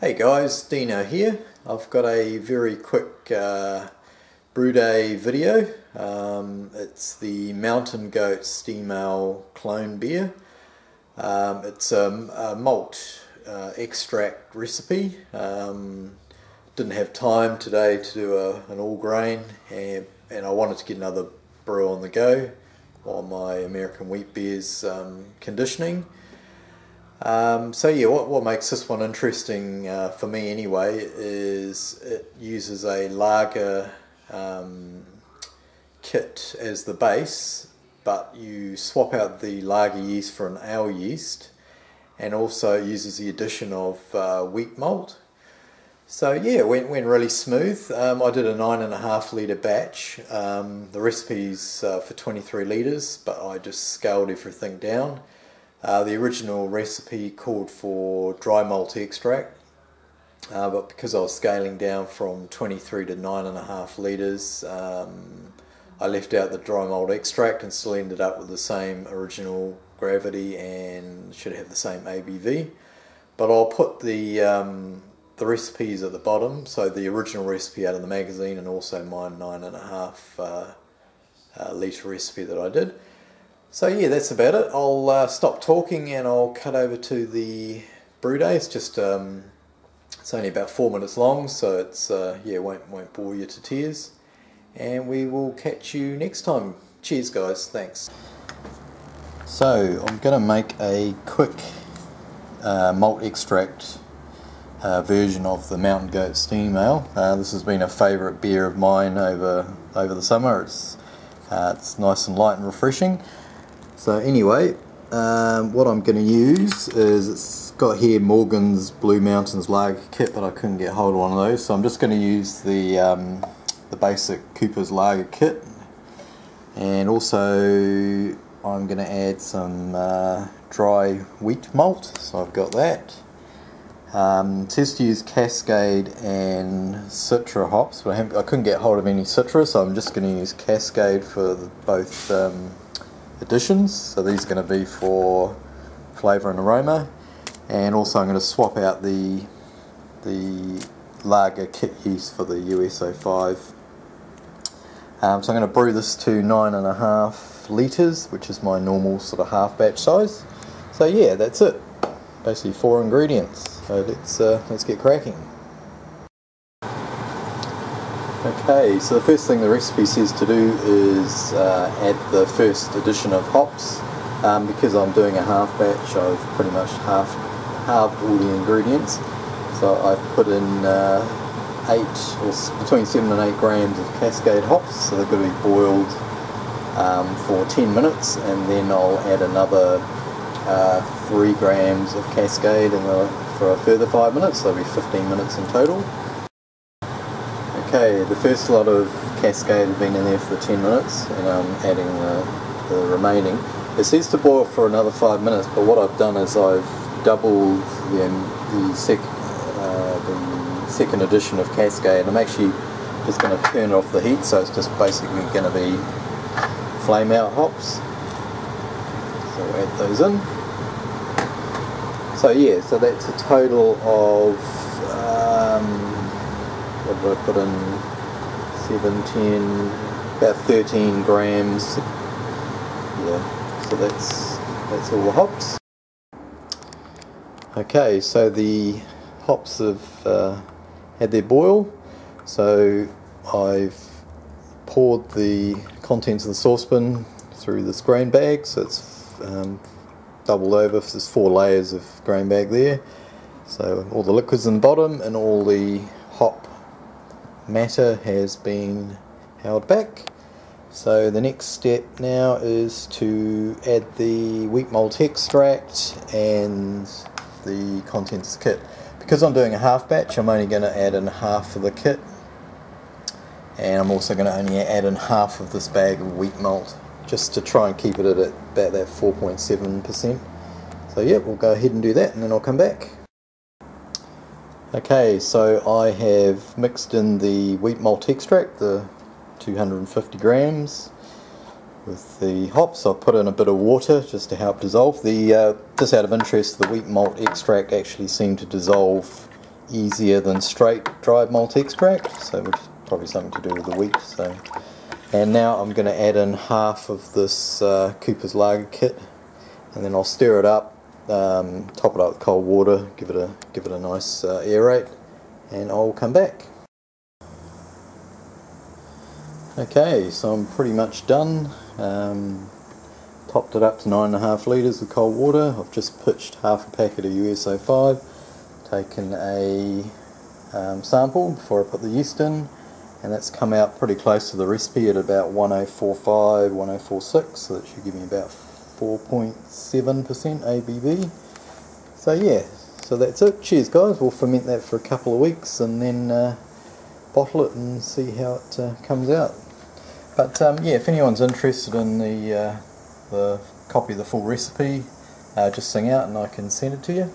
Hey guys, Dino here. I've got a very quick brew day video. It's the Mountain Goat Steam Ale clone beer. It's a malt extract recipe. Didn't have time today to do an all grain, and I wanted to get another brew on the go while my American wheat beer's conditioning. So yeah, what makes this one interesting for me anyway is it uses a lager kit as the base, but you swap out the lager yeast for an ale yeast, and also uses the addition of wheat malt. So yeah, it went really smooth. I did a 9.5 litre batch. The recipe's for 23 litres, but I just scaled everything down. The original recipe called for dry malt extract, but because I was scaling down from 23 to 9.5 litres, I left out the dry malt extract and still ended up with the same original gravity and should have the same ABV. But I'll put the recipes at the bottom, so the original recipe out of the magazine and also my 9.5 litre recipe that I did. So yeah, that's about it. I'll stop talking and I'll cut over to the brew day. It's just it's only about 4 minutes long, so it's yeah, won't bore you to tears. And we will catch you next time. Cheers, guys. Thanks. So I'm going to make a quick malt extract version of the Mountain Goat Steam Ale. This has been a favourite beer of mine over the summer. It's nice and light and refreshing. So anyway, what I'm going to use is, it's got here Morgan's Blue Mountains lager kit, but I couldn't get hold of one of those, so I'm just going to use the basic Cooper's lager kit, and also I'm going to add some dry wheat malt, so I've got that. It says to use Cascade and Citra hops, but I couldn't get hold of any Citra, so I'm just going to use Cascade for both additions. So these are going to be for flavour and aroma, and also I'm going to swap out the lager kit yeast for the US-05. So I'm going to brew this to 9.5 litres, which is my normal sort of half batch size. So yeah, that's it. Basically 4 ingredients. So let's get cracking. Okay, so the first thing the recipe says to do is add the first addition of hops. Because I'm doing a half batch, I've pretty much halved all the ingredients. So I've put in 8 or between 7 and 8 grams of Cascade hops. So they've got to be boiled for 10 minutes, and then I'll add another 3 grams of Cascade for a further 5 minutes. So that'll be 15 minutes in total. Okay, the first lot of Cascade has been in there for 10 minutes, and I'm adding the remaining. It says to boil for another 5 minutes, but what I've done is I've doubled the second edition of Cascade. I'm actually just going to turn off the heat, so it's just basically going to be flame out hops. So we'll add those in. So yeah, so that's a total of what did I put in? 7, 10, about 13 grams. Yeah, so that's all the hops. Okay, so the hops have had their boil. So I've poured the contents of the saucepan through this grain bag. So it's doubled over. There's 4 layers of grain bag there. So all the liquids in the bottom and all the hop matter has been held back. So the next step now is to add the wheat malt extract and the contents of the kit. Because I'm doing a half batch, I'm only going to add in half of the kit, and I'm also going to only add in half of this bag of wheat malt, just to try and keep it at about that 4.7%. So yeah, we'll go ahead and do that, and then I'll come back. Okay, so I have mixed in the wheat malt extract, the 250 grams, with the hops. I've put in a bit of water just to help dissolve. Just out of interest, the wheat malt extract actually seemed to dissolve easier than straight dried malt extract, so which is probably something to do with the wheat. So, and now I'm going to add in half of this Cooper's Lager kit, and then I'll stir it up, top it up with cold water, give it a nice aerate, and I'll come back. Okay, so I'm pretty much done. Topped it up to 9.5 litres of cold water. I've just pitched half a packet of USO5, taken a sample before I put the yeast in, and that's come out pretty close to the recipe at about 1045, 1046, so that should give me about 4.7% ABV. So yeah, so that's it. Cheers guys, we'll ferment that for a couple of weeks and then bottle it and see how it comes out. But yeah, if anyone's interested in the copy of the full recipe, just sing out and I can send it to you.